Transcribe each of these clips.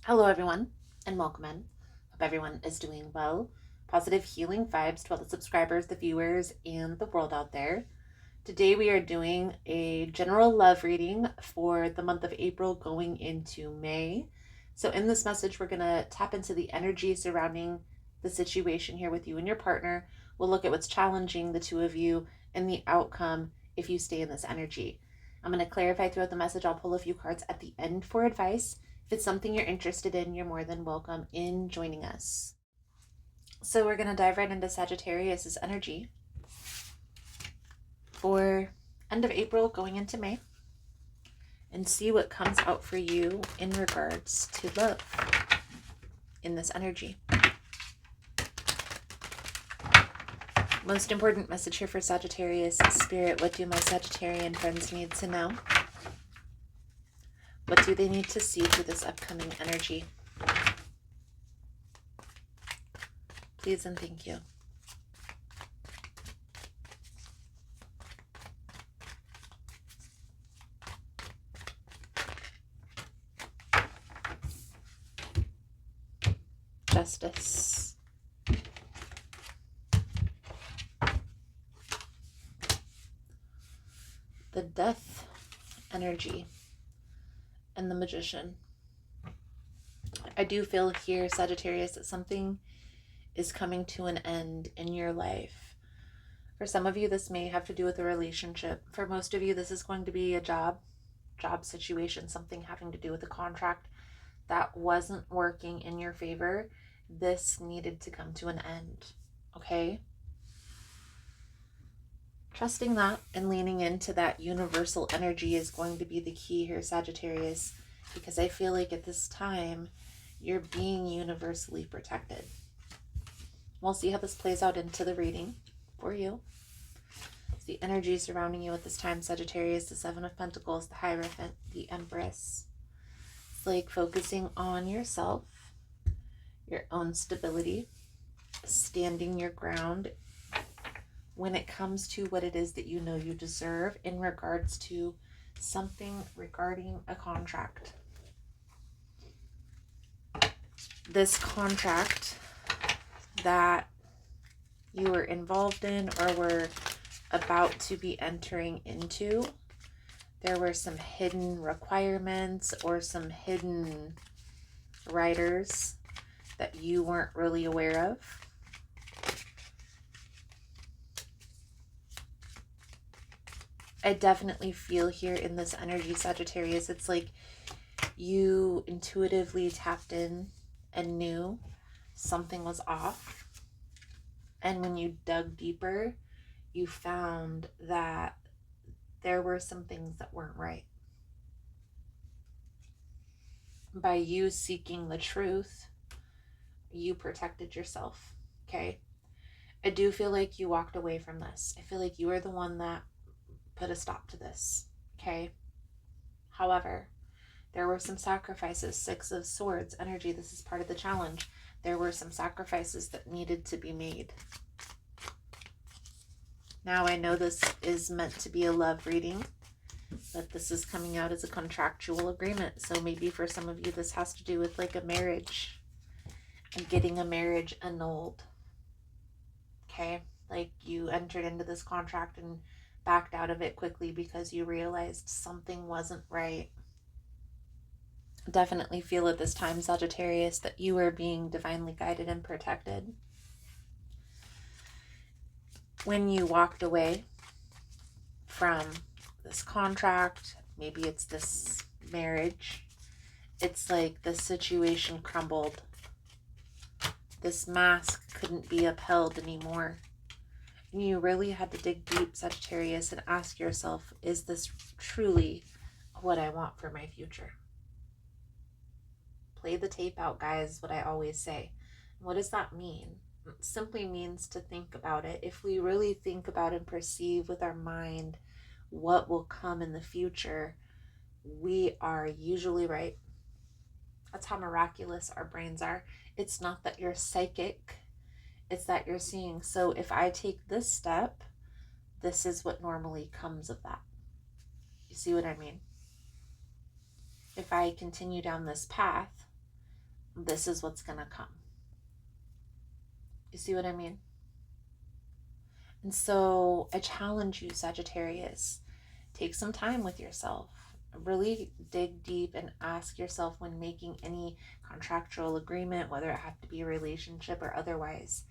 Hello, everyone, and welcome in. Hope everyone is doing well. Positive healing vibes to all the subscribers, the viewers, and the world out there. Today, we are doing a general love reading for the month of April going into May. So, in this message, we're going to tap into the energy surrounding the situation here with you and your partner. We'll look at what's challenging the two of you and the outcome if you stay in this energy. I'm going to clarify throughout the message. I'll pull a few cards at the end for advice. If it's something you're interested in, you're more than welcome in joining us. So we're going to dive right into Sagittarius's energy for end of April going into May and see what comes out for you in regards to love in this energy. Most important message here for Sagittarius Spirit. What do my Sagittarian friends need to know? What do they need to see through this upcoming energy? Please and thank you. Justice. The Death energy and the Magician. I do feel here, Sagittarius, that something is coming to an end in your life. For some of you, this may have to do with a relationship. For most of you, this is going to be a job situation, something having to do with a contract that wasn't working in your favor. This needed to come to an end, okay? Trusting that and leaning into that universal energy is going to be the key here, Sagittarius, because I feel like at this time, you're being universally protected. We'll see how this plays out into the reading for you. It's the energy surrounding you at this time, Sagittarius, the Seven of Pentacles, the Hierophant, the Empress. It's like focusing on yourself, your own stability, standing your ground when it comes to what it is that you know you deserve in regards to something regarding a contract. This contract that you were involved in or were about to be entering into, there were some hidden requirements or some hidden riders that you weren't really aware of. I definitely feel here in this energy, Sagittarius, it's like you intuitively tapped in and knew something was off. And when you dug deeper, you found that there were some things that weren't right. By you seeking the truth, you protected yourself, okay? I do feel like you walked away from this. I feel like you were the one that put a stop to this, okay? However, there were some sacrifices. Six of Swords energy. This is part of the challenge. There were some sacrifices that needed to be made. Now, I know this is meant to be a love reading, but this is coming out as a contractual agreement. So maybe for some of you, this has to do with like a marriage and getting a marriage annulled. Okay? Like you entered into this contract and backed out of it quickly because you realized something wasn't right. Definitely feel at this time, Sagittarius, that you are being divinely guided and protected. When you walked away from this contract, maybe it's this marriage, it's like the situation crumbled. This mask couldn't be upheld anymore. And you really had to dig deep, Sagittarius, and ask yourself, is this truly what I want for my future? Play the tape out, guys, what I always say. What does that mean? It simply means to think about it. If we really think about and perceive with our mind what will come in the future, we are usually right. That's how miraculous our brains are. It's not that you're psychic, it's that you're seeing. So if I take this step, this is what normally comes of that. You see what I mean? If I continue down this path, this is what's going to come. You see what I mean? And so I challenge you, Sagittarius, take some time with yourself. Really dig deep and ask yourself, when making any contractual agreement, whether it have to be a relationship or otherwise,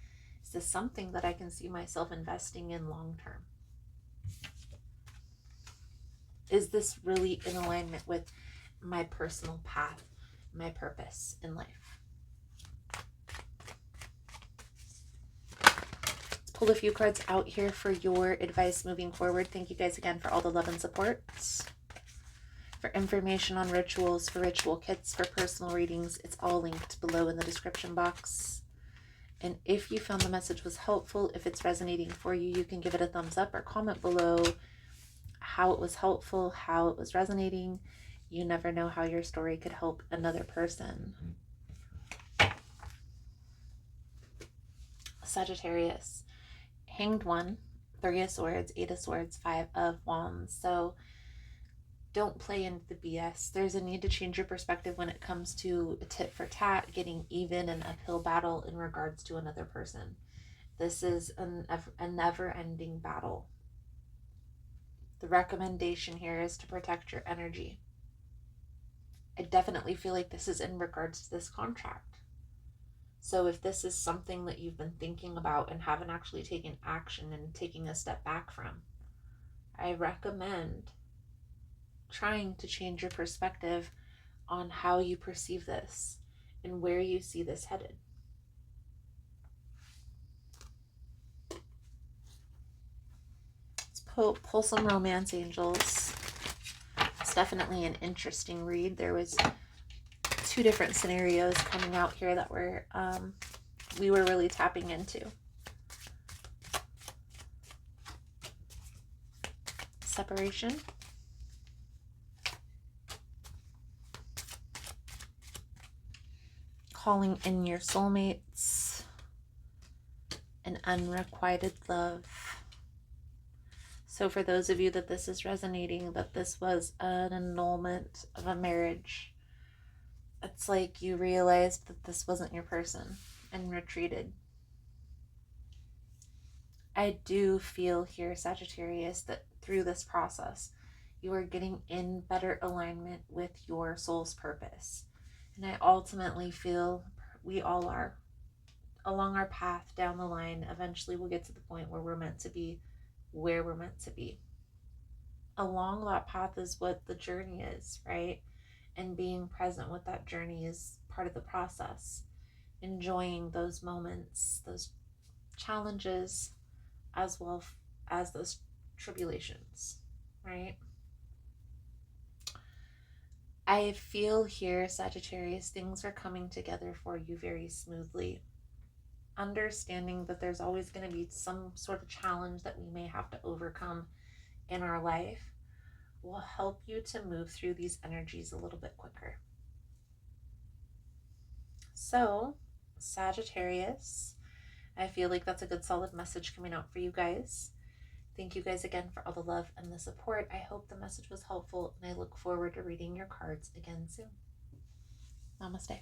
is this something that I can see myself investing in long term? Is this really in alignment with my personal path, my purpose in life? Let's pull a few cards out here for your advice moving forward. Thank you guys again for all the love and support. For information on rituals, for ritual kits, for personal readings, it's all linked below in the description box. And if you found the message was helpful, if it's resonating for you, you can give it a thumbs up or comment below how it was helpful, how it was resonating. You never know how your story could help another person. Sagittarius, Hanged One, 3 of Swords, 8 of Swords, 5 of Wands. So don't play into the BS. There's a need to change your perspective when it comes to a tit for tat, getting even, an uphill battle in regards to another person. This is a never-ending battle. The recommendation here is to protect your energy. I definitely feel like this is in regards to this contract. So if this is something that you've been thinking about and haven't actually taken action and taking a step back from, I recommend trying to change your perspective on how you perceive this and where you see this headed. Let's pull some romance angels. It's definitely an interesting read. There was 2 different scenarios coming out here that were we were really tapping into. Separation. Calling in your soulmates. And unrequited love. So for those of you that this is resonating, that this was an annulment of a marriage, it's like you realized that this wasn't your person and retreated. I do feel here, Sagittarius, that through this process, you are getting in better alignment with your soul's purpose. And I ultimately feel we all are. Along our path down the line, eventually we'll get to the point where we're meant to be where we're meant to be. Along that path is what the journey is, right? And being present with that journey is part of the process. Enjoying those moments, those challenges, as well as those tribulations, right? I feel here, Sagittarius, things are coming together for you very smoothly. Understanding that there's always going to be some sort of challenge that we may have to overcome in our life will help you to move through these energies a little bit quicker. So, Sagittarius, I feel like that's a good solid message coming out for you guys. Thank you guys again for all the love and the support. I hope the message was helpful, and I look forward to reading your cards again soon. Namaste.